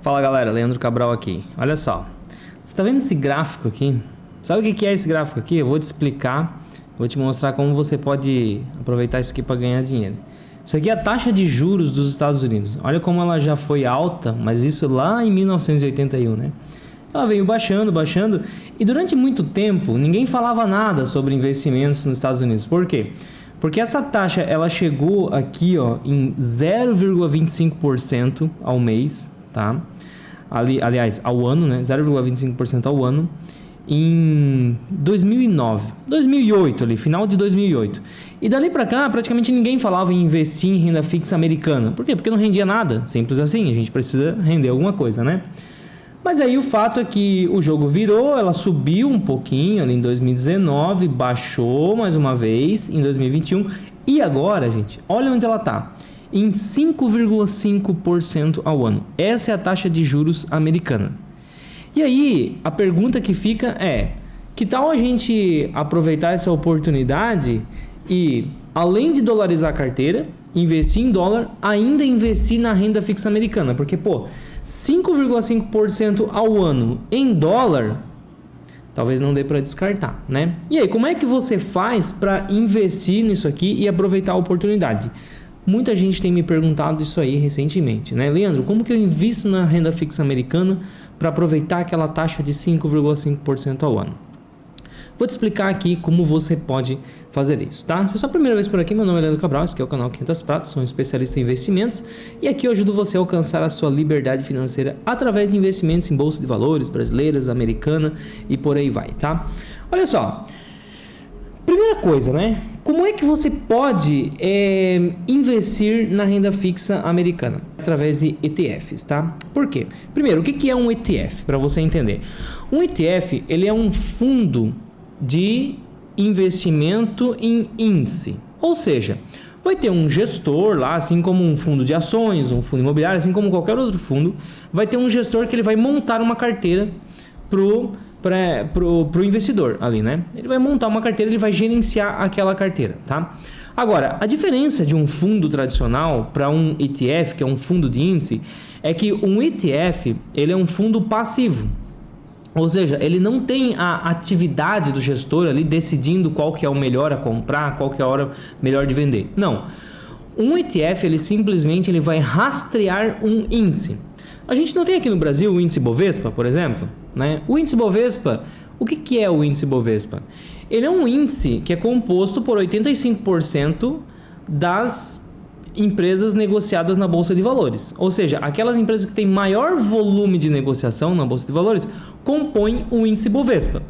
Fala galera, Leandro Cabral aqui. Olha só, você está vendo esse gráfico aqui? Sabe o que é esse gráfico aqui? Eu vou te explicar, vou te mostrar como você pode aproveitar isso aqui para ganhar dinheiro. Isso aqui é a taxa de juros dos Estados Unidos. Olha como ela já foi alta, mas isso lá em 1981, né? Ela veio baixando, baixando, e durante muito tempo ninguém falava nada sobre investimentos nos Estados Unidos. Por quê? Porque essa taxa ela chegou aqui, ó, em 0,25% ao mês, tá? Aliás, ao ano, né? 0,25% ao ano em 2008 ali, final de 2008. E dali pra cá, praticamente ninguém falava em investir em renda fixa americana. Por quê? Porque não rendia nada, simples assim. A gente precisa render alguma coisa, né? Mas aí o fato é que o jogo virou, ela subiu um pouquinho ali em 2019, baixou mais uma vez em 2021 e agora, gente, olha onde ela tá, em 5,5% ao ano. Essa é a taxa de juros americana. E aí, a pergunta que fica é, que tal a gente aproveitar essa oportunidade e, além de dolarizar a carteira, investir em dólar, ainda investir na renda fixa americana? Porque, pô, 5,5% ao ano em dólar, talvez não dê para descartar, né? E aí, como é que você faz para investir nisso aqui e aproveitar a oportunidade? Muita gente tem me perguntado isso aí recentemente, né? Leandro, como que eu invisto na renda fixa americana para aproveitar aquela taxa de 5,5% ao ano? Vou te explicar aqui como você pode fazer isso, tá? Se é a sua primeira vez por aqui, meu nome é Leandro Cabral, esse aqui é o canal 500 Pratas, sou um especialista em investimentos e aqui eu ajudo você a alcançar a sua liberdade financeira através de investimentos em bolsa de valores, brasileiras, americana e por aí vai, tá? Olha só, primeira coisa, né? Como é que você pode investir na renda fixa americana? Através de ETFs, tá? Por quê? Primeiro, o que é um ETF? Para você entender. Um ETF, ele é um fundo de investimento em índice. Ou seja, vai ter um gestor lá, assim como um fundo de ações, um fundo imobiliário, assim como qualquer outro fundo, vai ter um gestor que ele vai montar uma carteira pro investidor ali, né? Ele vai montar uma carteira, ele vai gerenciar aquela carteira, tá? Agora, a diferença de um fundo tradicional para um ETF, que é um fundo de índice, é que um ETF, ele é um fundo passivo. Ou seja, ele não tem a atividade do gestor ali decidindo qual que é o melhor a comprar, qual que é a hora melhor de vender. Não. Um ETF, ele simplesmente vai rastrear um índice. A gente não tem aqui no Brasil o índice Bovespa, por exemplo, né? O índice Bovespa, o que é o índice Bovespa? Ele é um índice que é composto por 85% das empresas negociadas na Bolsa de Valores. Ou seja, aquelas empresas que têm maior volume de negociação na Bolsa de Valores compõem o índice Bovespa.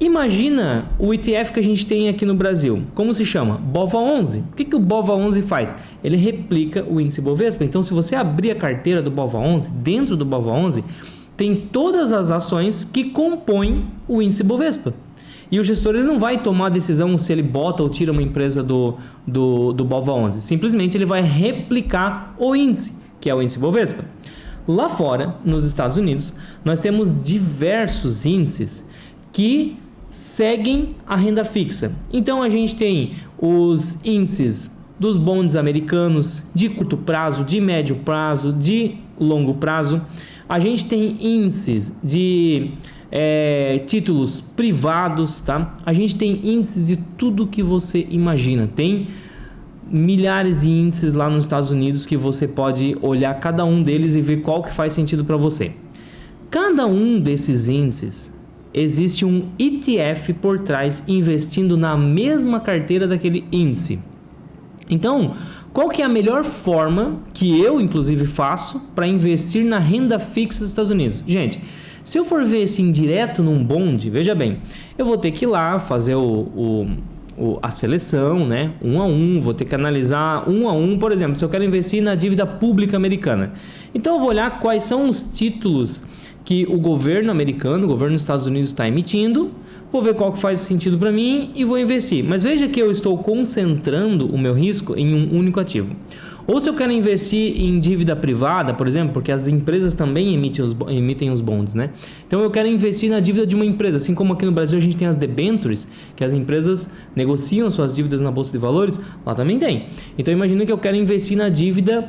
Imagina o ETF que a gente tem aqui no Brasil. Como se chama? BOVA11. O que o BOVA11 faz? Ele replica o índice Bovespa. Então, se você abrir a carteira do BOVA11, dentro do BOVA11, tem todas as ações que compõem o índice Bovespa. E o gestor ele não vai tomar a decisão se ele bota ou tira uma empresa do BOVA11. Simplesmente ele vai replicar o índice, que é o índice Bovespa. Lá fora, nos Estados Unidos, nós temos diversos índices que seguem a renda fixa. Então a gente tem os índices dos bonds americanos de curto prazo, de médio prazo, de longo prazo. A gente tem índices de títulos privados, tá? A gente tem índices de tudo que você imagina. Tem milhares de índices lá nos Estados Unidos que você pode olhar cada um deles e ver qual que faz sentido para você. Cada um desses índices existe um ETF por trás investindo na mesma carteira daquele índice. Então, qual que é a melhor forma que eu, inclusive, faço para investir na renda fixa dos Estados Unidos? Gente, se eu for ver assim direto num bonde, veja bem, eu vou ter que ir lá fazer a seleção, né? Um a um, vou ter que analisar um a um, por exemplo, se eu quero investir na dívida pública americana. Então eu vou olhar quais são os títulos que o governo americano, o governo dos Estados Unidos está emitindo, vou ver qual que faz sentido para mim e vou investir. Mas veja que eu estou concentrando o meu risco em um único ativo. Ou se eu quero investir em dívida privada, por exemplo, porque as empresas também emitem os bonds, né? Então eu quero investir na dívida de uma empresa, assim como aqui no Brasil a gente tem as debentures, que as empresas negociam suas dívidas na Bolsa de Valores, lá também tem. Então imagina que eu quero investir na dívida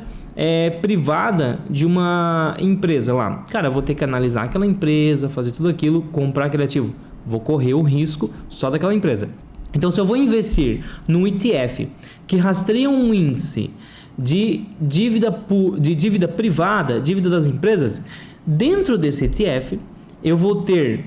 privada de uma empresa lá. Cara, eu vou ter que analisar aquela empresa, fazer tudo aquilo, comprar aquele ativo. Vou correr o risco só daquela empresa. Então, se eu vou investir num ETF que rastreia um índice de dívida privada, dívida das empresas, dentro desse ETF, eu vou ter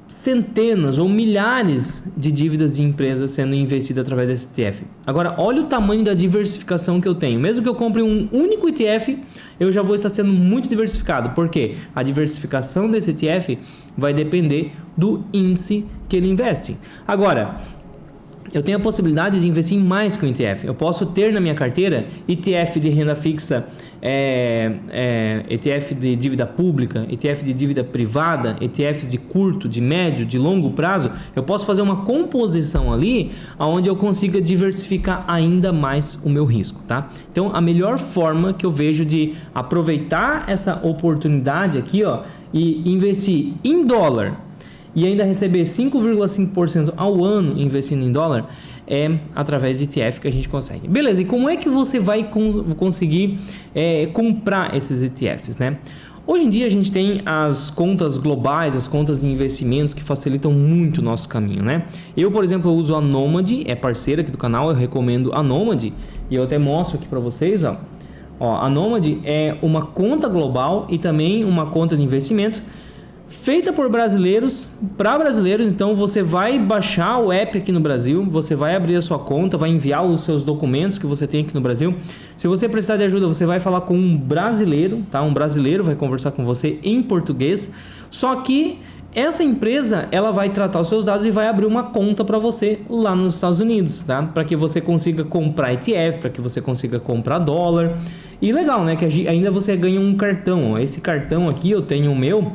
centenas ou milhares de dívidas de empresas sendo investidas através desse ETF. Agora, olha o tamanho da diversificação que eu tenho. Mesmo que eu compre um único ETF, eu já vou estar sendo muito diversificado. Por quê? A diversificação desse ETF vai depender do índice que ele investe. Agora, eu tenho a possibilidade de investir em mais que um ETF. Eu posso ter na minha carteira ETF de renda fixa, ETF de dívida pública, ETF de dívida privada, ETFs de curto, de médio, de longo prazo. Eu posso fazer uma composição ali onde eu consiga diversificar ainda mais o meu risco, tá? Então, a melhor forma que eu vejo de aproveitar essa oportunidade aqui, e investir em dólar e ainda receber 5,5% ao ano investindo em dólar através de ETF que a gente consegue. Beleza, e como é que você vai conseguir comprar esses ETFs, né? Hoje em dia a gente tem as contas globais, as contas de investimentos que facilitam muito o nosso caminho, né? Eu, por exemplo, uso a Nomad, é parceira aqui do canal, eu recomendo a Nomad e eu até mostro aqui para vocês, ó, a Nomad é uma conta global e também uma conta de investimento feita por brasileiros, para brasileiros. Então você vai baixar o app aqui no Brasil, você vai abrir a sua conta, vai enviar os seus documentos que você tem aqui no Brasil. Se você precisar de ajuda, você vai falar com um brasileiro, tá? Um brasileiro vai conversar com você em português. Só que essa empresa, ela vai tratar os seus dados e vai abrir uma conta para você lá nos Estados Unidos, tá? Para que você consiga comprar ETF, para que você consiga comprar dólar. E legal, né? Que ainda você ganha um cartão. Esse cartão aqui, eu tenho o meu.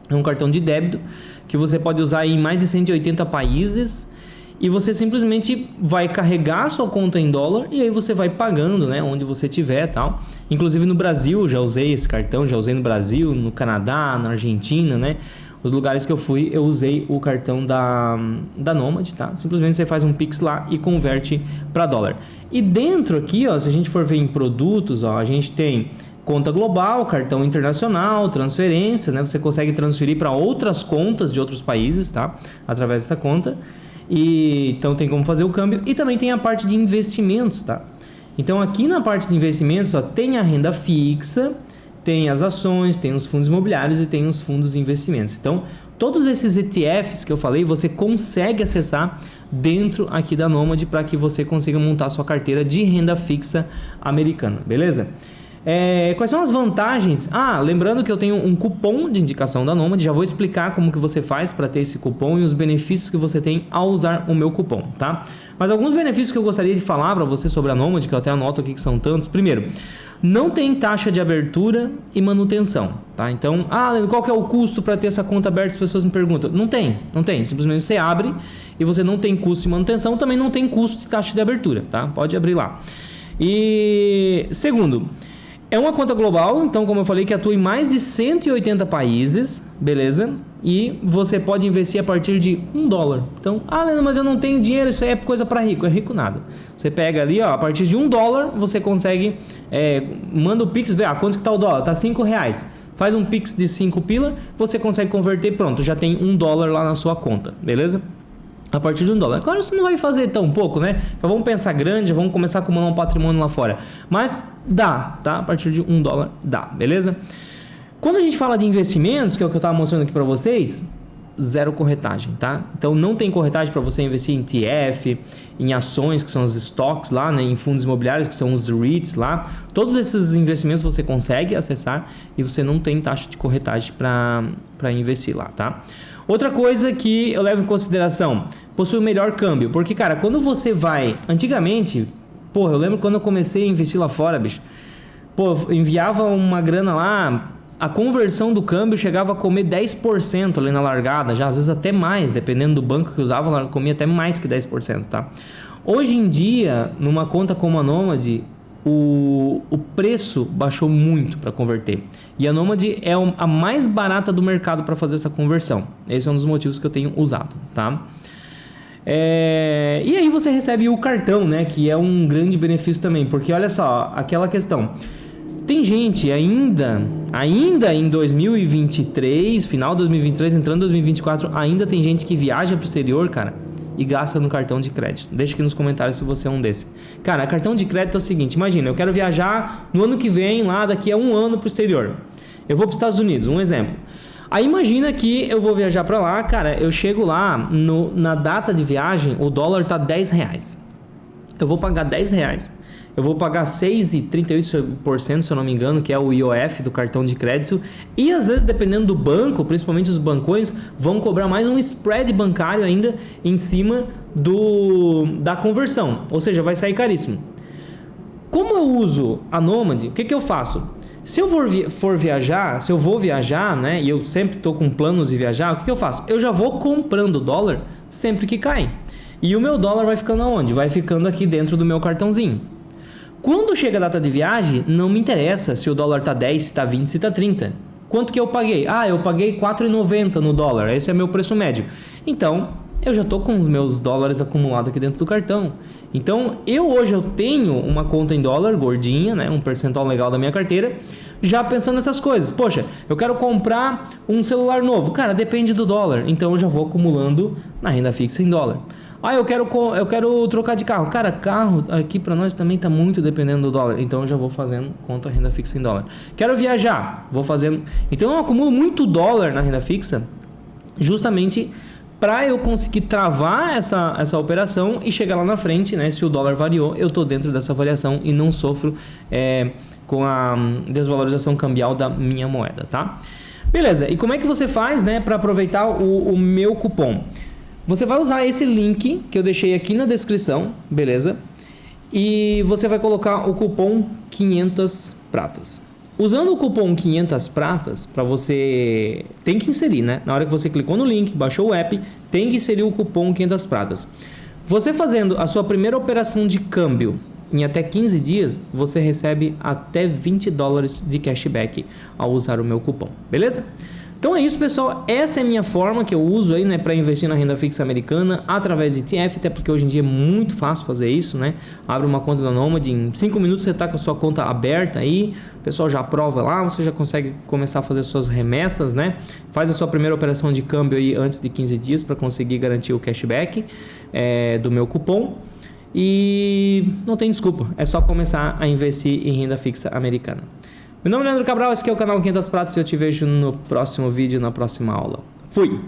É um cartão de débito que você pode usar em mais de 180 países e você simplesmente vai carregar a sua conta em dólar e aí você vai pagando, né, onde você estiver, tal. Inclusive no Brasil, já usei esse cartão, já usei no Brasil, no Canadá, na Argentina, né? Os lugares que eu fui, eu usei o cartão da Nomad, tá? Simplesmente você faz um Pix lá e converte para dólar. E dentro aqui, ó, se a gente for ver em produtos, ó, a gente tem conta global, cartão internacional, transferência, né? Você consegue transferir para outras contas de outros países, tá? Através dessa conta. E então tem como fazer o câmbio. E também tem a parte de investimentos, tá? Então aqui na parte de investimentos, ó, tem a renda fixa, tem as ações, tem os fundos imobiliários e tem os fundos de investimentos. Então, todos esses ETFs que eu falei, você consegue acessar dentro aqui da Nomad para que você consiga montar sua carteira de renda fixa americana, beleza? Quais são as vantagens? Lembrando que eu tenho um cupom de indicação da Nomad, já vou explicar como que você faz para ter esse cupom e os benefícios que você tem ao usar o meu cupom, tá? Mas alguns benefícios que eu gostaria de falar para você sobre a Nomad, que eu até anoto aqui que são tantos. Primeiro, não tem taxa de abertura e manutenção, tá? Então, qual que é o custo para ter essa conta aberta? As pessoas me perguntam. Não tem. Simplesmente você abre e você não tem custo de manutenção, também não tem custo de taxa de abertura, tá? Pode abrir lá. E segundo, é uma conta global, então, como eu falei, que atua em mais de 180 países, beleza? E você pode investir a partir de $1. Então, Leandro, mas eu não tenho dinheiro, isso aí é coisa para rico. É rico nada. Você pega ali, ó, a partir de $1, você consegue, manda o Pix, vê, quanto que tá o dólar? Tá R$5. Faz um Pix de 5 pila, você consegue converter, pronto, já tem $1 lá na sua conta, beleza? A partir de $1. Claro, você não vai fazer tão pouco, né? Já vamos pensar grande, vamos começar a acumular um patrimônio lá fora. Mas dá, tá? A partir de $1 dá, beleza? Quando a gente fala de investimentos, que é o que eu estava mostrando aqui para vocês, zero corretagem, tá? Então não tem corretagem para você investir em ETF, em ações, que são os stocks lá, né? Em fundos imobiliários, que são os REITs lá. Todos esses investimentos você consegue acessar e você não tem taxa de corretagem para investir lá, tá? Outra coisa que eu levo em consideração, possui o melhor câmbio. Porque, cara, quando você vai... Antigamente, eu lembro quando eu comecei a investir lá fora, bicho. Enviava uma grana lá, a conversão do câmbio chegava a comer 10% ali na largada, já às vezes até mais, dependendo do banco que usava, comia até mais que 10%, tá? Hoje em dia, numa conta como a Nomad, o preço baixou muito para converter. E a Nomad é a mais barata do mercado para fazer essa conversão. Esse é um dos motivos que eu tenho usado, tá? E aí você recebe o cartão, né? Que é um grande benefício também, porque olha só, aquela questão. Tem gente ainda em 2023, final de 2023, entrando em 2024, ainda tem gente que viaja pro exterior, cara, e gasta no cartão de crédito. Deixa aqui nos comentários se você é um desse. Cara, cartão de crédito é o seguinte, imagina, eu quero viajar no ano que vem, lá daqui a um ano pro exterior. Eu vou pros Estados Unidos, um exemplo. Aí imagina que eu vou viajar para lá, cara, eu chego lá, na data de viagem, o dólar tá R$10. Eu vou pagar R$10. Eu vou pagar 6,38%, se eu não me engano, que é o IOF do cartão de crédito. E às vezes, dependendo do banco, principalmente os bancões, vão cobrar mais um spread bancário ainda em cima da conversão. Ou seja, vai sair caríssimo. Como eu uso a Nomad, o que eu faço? Se eu for viajar, se eu vou viajar, né, e eu sempre estou com planos de viajar, o que eu faço? Eu já vou comprando dólar sempre que cai. E o meu dólar vai ficando aonde? Vai ficando aqui dentro do meu cartãozinho. Quando chega a data de viagem, não me interessa se o dólar está 10, se está 20, se está 30. Quanto que eu paguei? Eu paguei R$4,90 no dólar. Esse é meu preço médio. Então, eu já estou com os meus dólares acumulados aqui dentro do cartão. Então, hoje eu tenho uma conta em dólar gordinha, né, um percentual legal da minha carteira, já pensando nessas coisas. Poxa, eu quero comprar um celular novo. Cara, depende do dólar. Então, eu já vou acumulando na renda fixa em dólar. Eu quero trocar de carro. Cara, carro aqui para nós também está muito dependendo do dólar. Então eu já vou fazendo conta renda fixa em dólar. Quero viajar, vou fazendo. Então eu acumulo muito dólar na renda fixa, justamente para eu conseguir travar essa operação e chegar lá na frente, né? Se o dólar variou, eu estou dentro dessa variação e não sofro com a desvalorização cambial da minha moeda, tá? Beleza, e como é que você faz, né, para aproveitar o meu cupom? Você vai usar esse link que eu deixei aqui na descrição, beleza? E você vai colocar o cupom 500 pratas. Usando o cupom 500 pratas, para você tem que inserir, né? Na hora que você clicou no link, baixou o app, tem que inserir o cupom 500 pratas. Você fazendo a sua primeira operação de câmbio em até 15 dias, você recebe até $20 de cashback ao usar o meu cupom, beleza? Então é isso, pessoal, essa é a minha forma que eu uso aí, né, para investir na renda fixa americana através de ETF, até porque hoje em dia é muito fácil fazer isso, né? Abre uma conta da Nomad, em 5 minutos você está com a sua conta aberta aí, o pessoal já aprova lá, você já consegue começar a fazer suas remessas, né? Faz a sua primeira operação de câmbio aí antes de 15 dias para conseguir garantir o cashback do meu cupom. E não tem desculpa, é só começar a investir em renda fixa americana. Meu nome é Leandro Cabral, esse aqui é o canal 500 Pratas e eu te vejo no próximo vídeo, na próxima aula. Fui!